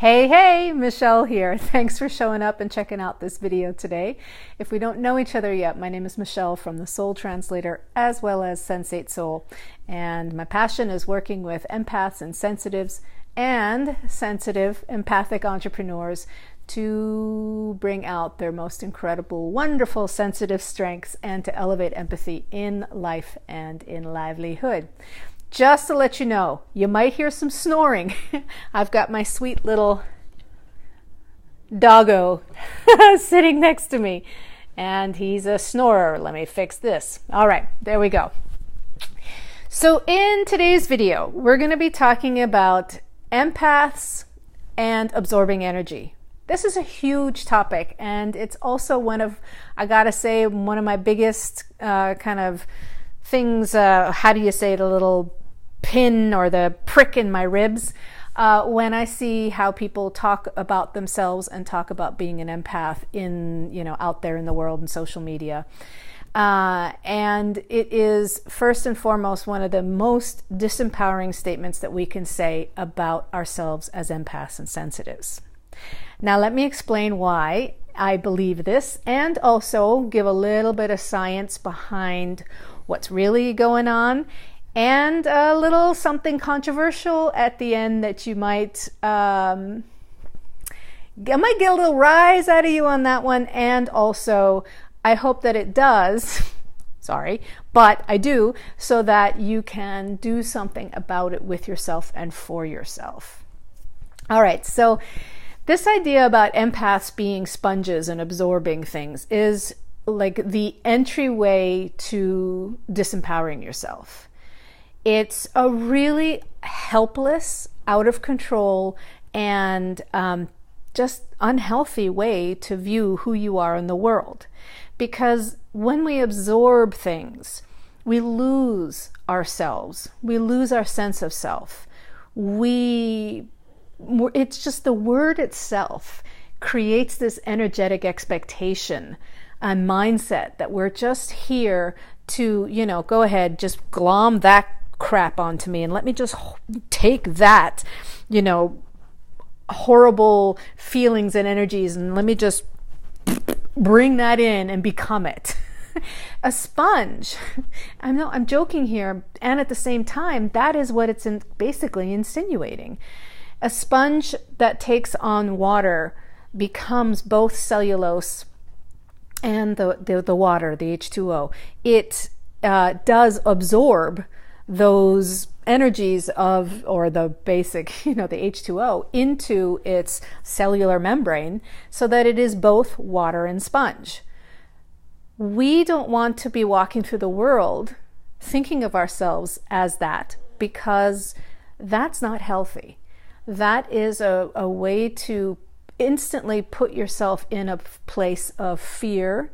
Hey, Michelle here. Thanks for showing up and checking out this video today. If we don't know each other yet, my name is Michelle from the Soul Translator as well as Sensate Soul. And my passion is working with empaths and sensitives and sensitive empathic entrepreneurs to bring out their most incredible, wonderful, sensitive strengths and to elevate empathy in life and in livelihood. Just to let you know, you might hear some snoring. I've got my sweet little doggo sitting next to me, and he's a snorer. Let me fix this. All right, there we go. So in today's video, we're going to be talking about empaths and absorbing energy. This is a huge topic, and it's also I gotta say, one of my biggest kind of things, how do you say it, a little pin or the prick in my ribs when I see how people talk about themselves and talk about being an empath out there in the world and social media. And it is first and foremost one of the most disempowering statements that we can say about ourselves as empaths and sensitives. Now let me explain why I believe this and also give a little bit of science behind what's really going on, and a little something controversial at the end that you might I might get a little rise out of you on that one. And also I hope that it does sorry, but I do, so that you can do something about it with yourself and for yourself. All right, so this idea about empaths being sponges and absorbing things is like the entryway to disempowering yourself. It's a really helpless, out of control, and just unhealthy way to view who you are in the world. Because when we absorb things, we lose ourselves. We lose our sense of self. It's just the word itself creates this energetic expectation and mindset that we're just here to, go ahead, just glom that crap onto me and let me just take that, horrible feelings and energies, and let me just bring that in and become it. A sponge. I'm joking here, and at the same time, that is what it's basically insinuating. A sponge that takes on water becomes both cellulose and the water, the H2O. It does absorb those energies or the basic, the H2O into its cellular membrane so that it is both water and sponge. We don't want to be walking through the world thinking of ourselves as that, because that's not healthy. That is a way to instantly put yourself in a place of fear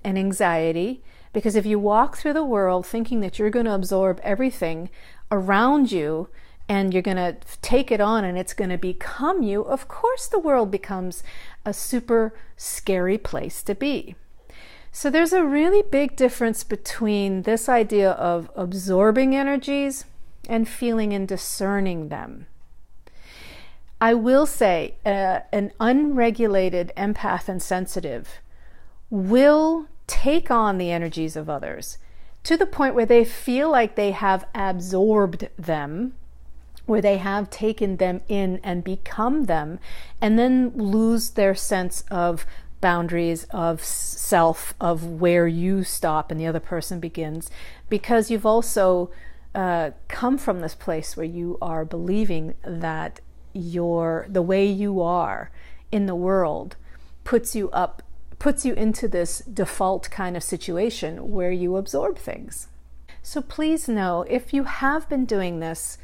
and anxiety, because if you walk through the world thinking that you're going to absorb everything around you and you're going to take it on and it's going to become you, of course the world becomes a super scary place to be. So there's a really big difference between this idea of absorbing energies and feeling and discerning them. I will say an unregulated empath and sensitive will take on the energies of others to the point where they feel like they have absorbed them, where they have taken them in and become them, and then lose their sense of boundaries, of self, of where you stop and the other person begins, because you've also come from this place where you are believing that the way you are in the world puts you into this default kind of situation where you absorb things. So please know, if you have been doing this,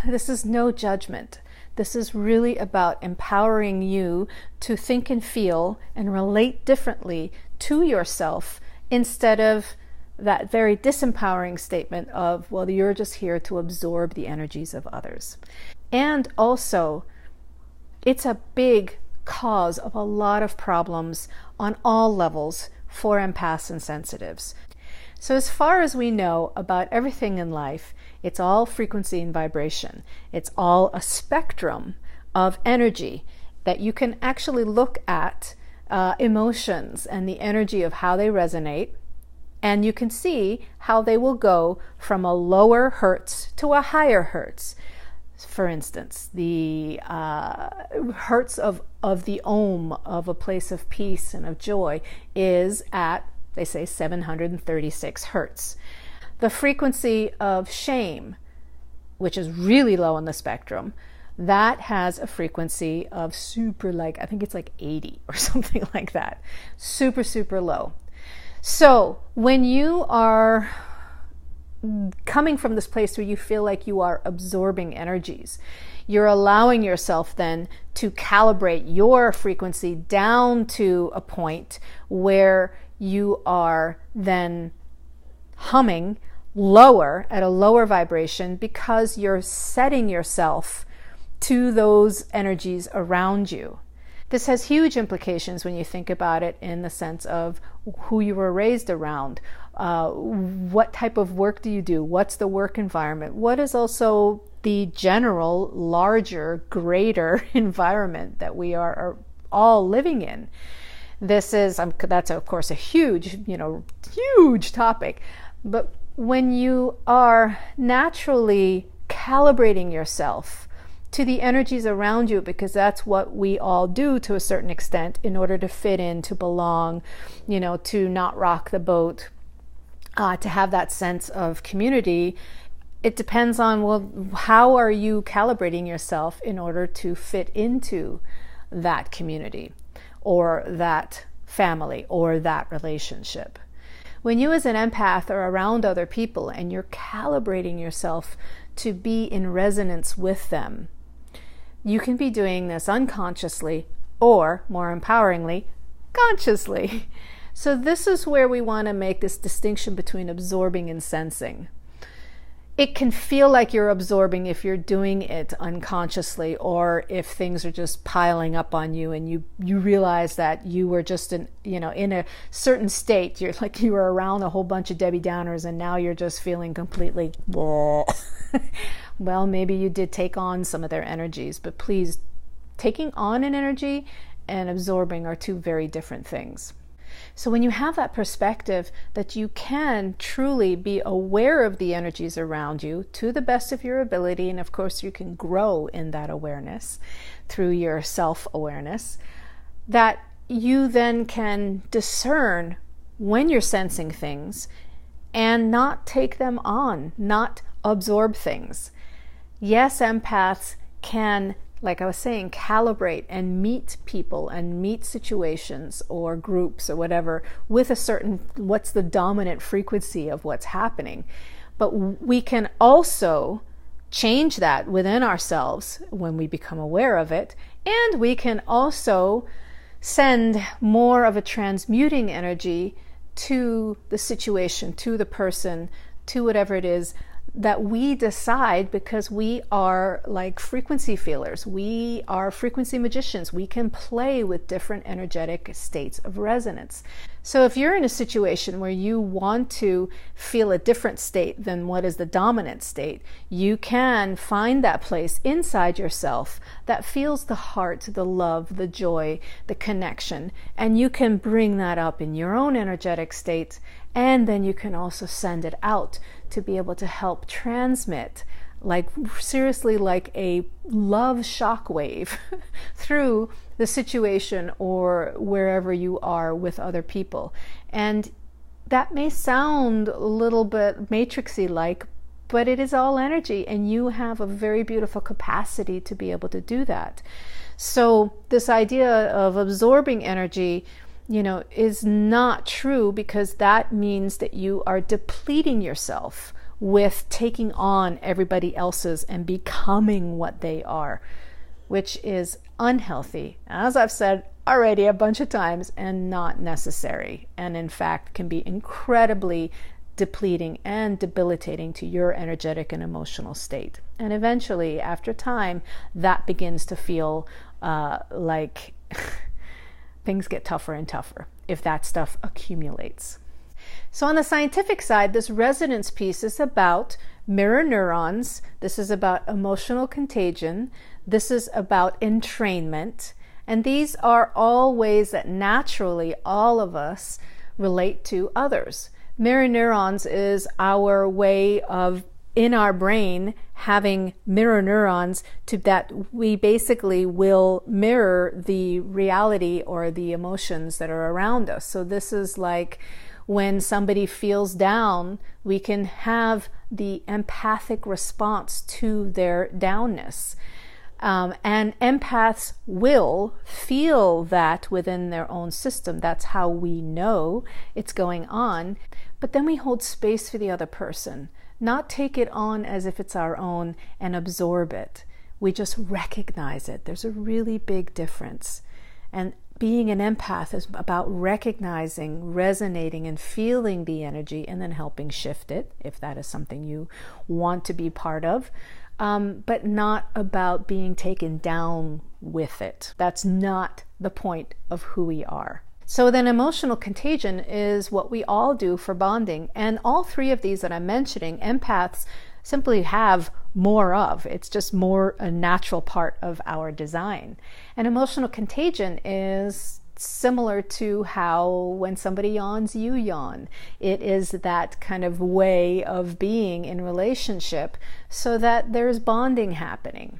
this is no judgment. This is really about empowering you to think and feel and relate differently to yourself, instead of that very disempowering statement of, well, you're just here to absorb the energies of others. And also, it's a big cause of a lot of problems on all levels for empaths and sensitives. So as far as we know about everything in life, it's all frequency and vibration. It's all a spectrum of energy, that you can actually look at emotions and the energy of how they resonate, and you can see how they will go from a lower hertz to a higher hertz. For instance, the hertz of the Om, of a place of peace and of joy, is at, they say, 736 hertz. The frequency of shame, which is really low on the spectrum, that has a frequency of super, like, I think it's like 80 or something like that. Super, super low. So when you are coming from this place where you feel like you are absorbing energies, you're allowing yourself then to calibrate your frequency down to a point where you are then humming lower, at a lower vibration, because you're setting yourself to those energies around you. This has huge implications when you think about it in the sense of who you were raised around. What type of work do you do? What's the work environment? What is also the general, larger, greater environment that we are all living in? This is, that's of course a huge, huge topic. But when you are naturally calibrating yourself to the energies around you, because that's what we all do to a certain extent in order to fit in, to belong, to not rock the boat, to have that sense of community. It depends on, well, how are you calibrating yourself in order to fit into that community or that family or that relationship? When you as an empath are around other people and you're calibrating yourself to be in resonance with them, you can be doing this unconsciously or, more empoweringly, consciously. So this is where we want to make this distinction between absorbing and sensing. It can feel like you're absorbing if you're doing it unconsciously, or if things are just piling up on you and you realize that you were just in a certain state. You're like, you were around a whole bunch of Debbie Downers and now you're just feeling completely well, maybe you did take on some of their energies, but please, taking on an energy and absorbing are two very different things. So when you have that perspective that you can truly be aware of the energies around you to the best of your ability, and of course you can grow in that awareness through your self-awareness, that you then can discern when you're sensing things and not take them on, not absorb things. Yes, empaths can, like I was saying, calibrate and meet people and meet situations or groups or whatever with a certain, what's the dominant frequency of what's happening. But we can also change that within ourselves when we become aware of it. And we can also send more of a transmuting energy to the situation, to the person, to whatever it is that we decide, because we are like frequency feelers. We are frequency magicians. We can play with different energetic states of resonance. So if you're in a situation where you want to feel a different state than what is the dominant state, you can find that place inside yourself that feels the heart, the love, the joy, the connection, and you can bring that up in your own energetic state, and then you can also send it out to be able to help transmit, like seriously, like a love shockwave through the situation or wherever you are with other people. And that may sound a little bit matrixy like, but it is all energy, and you have a very beautiful capacity to be able to do that. So this idea of absorbing energy, is not true, because that means that you are depleting yourself with taking on everybody else's and becoming what they are, which is unhealthy, as I've said already a bunch of times, and not necessary, and in fact can be incredibly depleting and debilitating to your energetic and emotional state. And eventually, after time, that begins to feel like things get tougher and tougher if that stuff accumulates. So on the scientific side, this resonance piece is about mirror neurons. This is about emotional contagion. This is about entrainment. And these are all ways that naturally all of us relate to others. Mirror neurons is our way of, in our brain, having mirror neurons to that we basically will mirror the reality or the emotions that are around us. So this is like when somebody feels down, we can have the empathic response to their downness. And empaths will feel that within their own system. That's how we know it's going on. But then we hold space for the other person, not take it on as if it's our own and absorb it. We just recognize it. There's a really big difference. And being an empath is about recognizing, resonating, and feeling the energy and then helping shift it, if that is something you want to be part of. But not about being taken down with it. That's not the point of who we are. So then emotional contagion is what we all do for bonding. And all three of these that I'm mentioning, empaths simply have more of. It's just more a natural part of our design. And emotional contagion is similar to how when somebody yawns, you yawn. It is that kind of way of being in relationship so that there's bonding happening.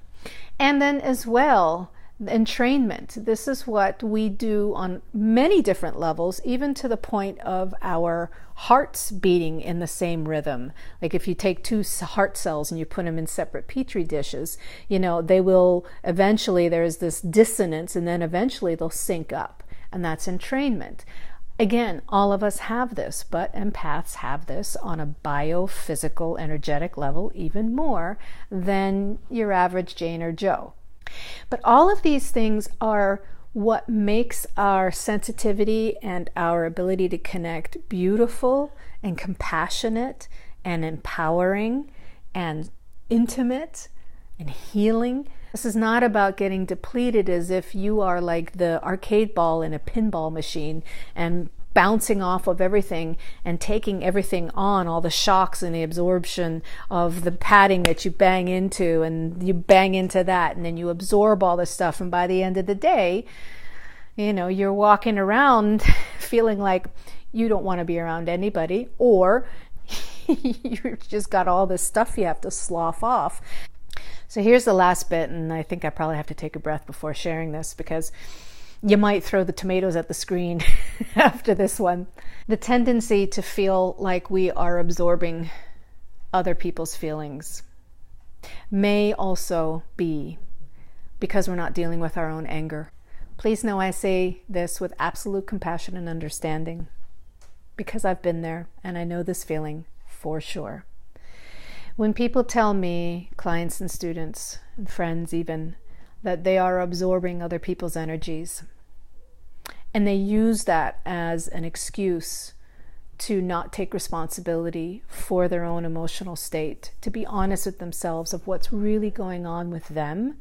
And then as well, entrainment. This is what we do on many different levels, even to the point of our hearts beating in the same rhythm. Like if you take two heart cells and you put them in separate petri dishes, they will eventually, there's this dissonance, and then eventually they'll sync up. And that's entrainment. Again, all of us have this, but empaths have this on a biophysical, energetic level even more than your average Jane or Joe. But all of these things are what makes our sensitivity and our ability to connect beautiful and compassionate and empowering and intimate and healing. This is not about getting depleted as if you are like the arcade ball in a pinball machine and bouncing off of everything and taking everything on, all the shocks and the absorption of the padding that you bang into, and you bang into that, and then you absorb all this stuff, and by the end of the day, you're walking around feeling like you don't want to be around anybody, or you just got all this stuff you have to slough off. So here's the last bit, and I think I probably have to take a breath before sharing this because you might throw the tomatoes at the screen after this one. The tendency to feel like we are absorbing other people's feelings may also be because we're not dealing with our own anger. Please know I say this with absolute compassion and understanding because I've been there and I know this feeling for sure. When people tell me, clients and students and friends even, that they are absorbing other people's energies, and they use that as an excuse to not take responsibility for their own emotional state, to be honest with themselves of what's really going on with them,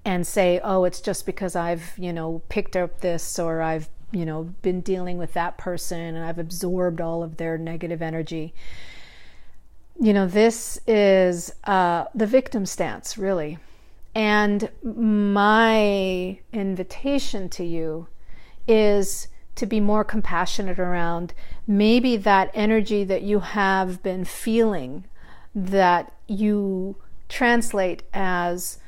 and say, oh, it's just because I've, picked up this, or I've, been dealing with that person and I've absorbed all of their negative energy. This is the victim stance, really. And my invitation to you is to be more compassionate around maybe that energy that you have been feeling, that you translate as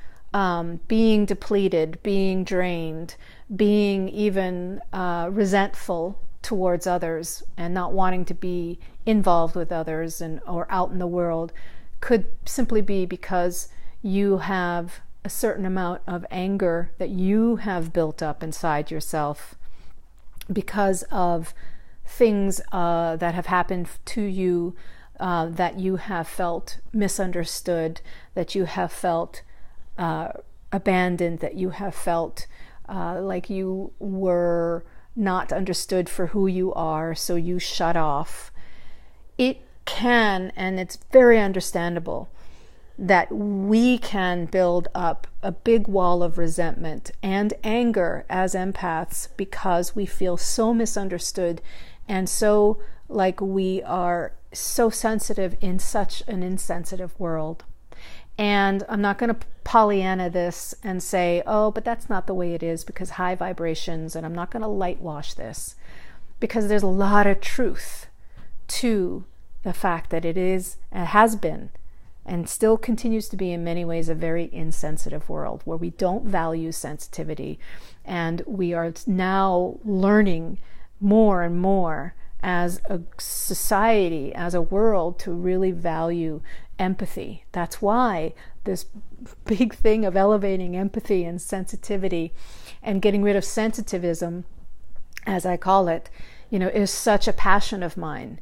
being depleted, being drained, being even resentful towards others and not wanting to be involved with others or out in the world, could simply be because you have a certain amount of anger that you have built up inside yourself because of things that have happened to you, that you have felt misunderstood, that you have felt abandoned, that you have felt like you were not understood for who you are, so you shut off. It can, and it's very understandable, that we can build up a big wall of resentment and anger as empaths because we feel so misunderstood and so like we are so sensitive in such an insensitive world. And I'm not going to Pollyanna this and say, oh, but that's not the way it is because high vibrations, and I'm not going to lightwash this, because there's a lot of truth to the fact that it is, and has been, and still continues to be in many ways, a very insensitive world where we don't value sensitivity. And we are now learning more and more as a society, as a world, to really value empathy. That's why this big thing of elevating empathy and sensitivity and getting rid of sensitivism, as I call it, is such a passion of mine.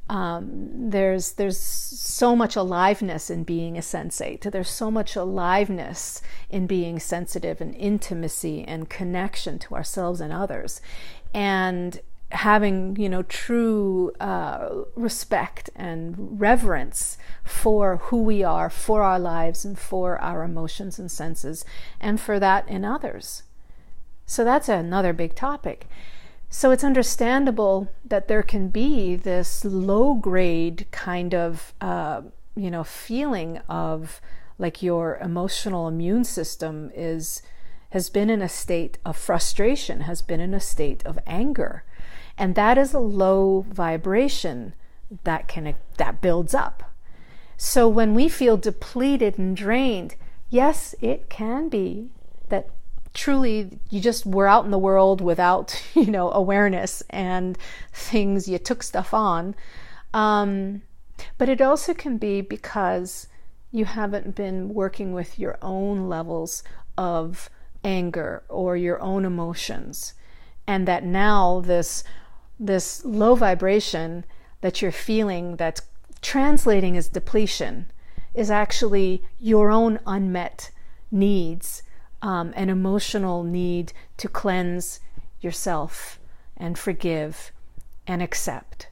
There's so much aliveness in being a sensate. There's so much aliveness in being sensitive, and intimacy and connection to ourselves and others, and having true respect and reverence for who we are, for our lives, and for our emotions and senses, and for that in others. So that's another big topic. So it's understandable that there can be this low-grade kind of feeling of like your emotional immune system has been in a state of frustration, has been in a state of anger. And that is a low vibration that builds up. So when we feel depleted and drained, yes, it can be that truly you just were out in the world without, awareness and things, you took stuff on. But it also can be because you haven't been working with your own levels of anger or your own emotions. And that now this low vibration that you're feeling, that's translating as depletion, is actually your own unmet needs, an emotional need to cleanse yourself and forgive and accept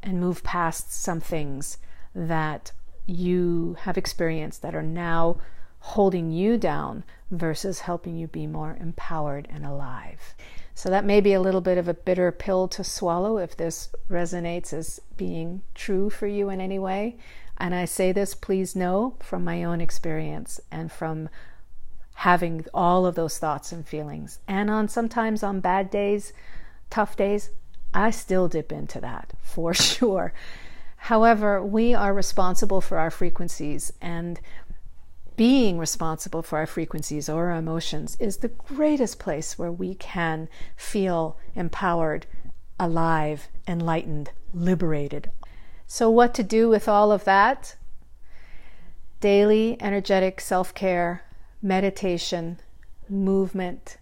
and move past some things that you have experienced that are now holding you down versus helping you be more empowered and alive. So that may be a little bit of a bitter pill to swallow if this resonates as being true for you in any way. And I say this, please know, from my own experience and from having all of those thoughts and feelings. And sometimes on bad days, tough days, I still dip into that for sure. However, we are responsible for our frequencies, and being responsible for our frequencies or our emotions is the greatest place where we can feel empowered, alive, enlightened, liberated. So what to do with all of that? Daily energetic self-care, meditation, movement,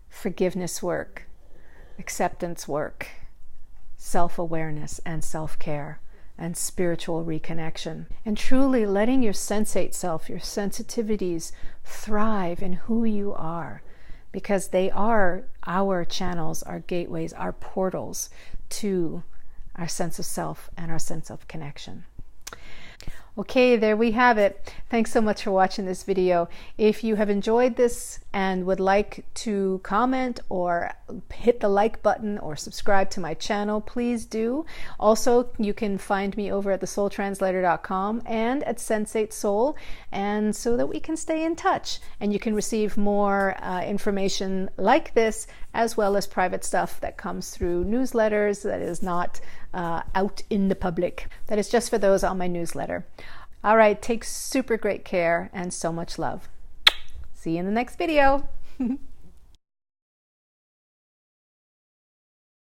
forgiveness work, acceptance work, self-awareness and self-care, and spiritual reconnection, and truly letting your sensate self, your sensitivities, thrive in who you are, because they are our channels, our gateways, our portals to our sense of self and our sense of connection. Okay, there we have it. Thanks so much for watching this video. If you have enjoyed this and would like to comment or hit the like button or subscribe to my channel, please do. Also, you can find me over at thesoultranslator.com and at Sensate Soul, and so that we can stay in touch and you can receive more information like this, as well as private stuff that comes through newsletters that is not out in the public. That is just for those on my newsletter. All right, take super great care and so much love. See you in the next video.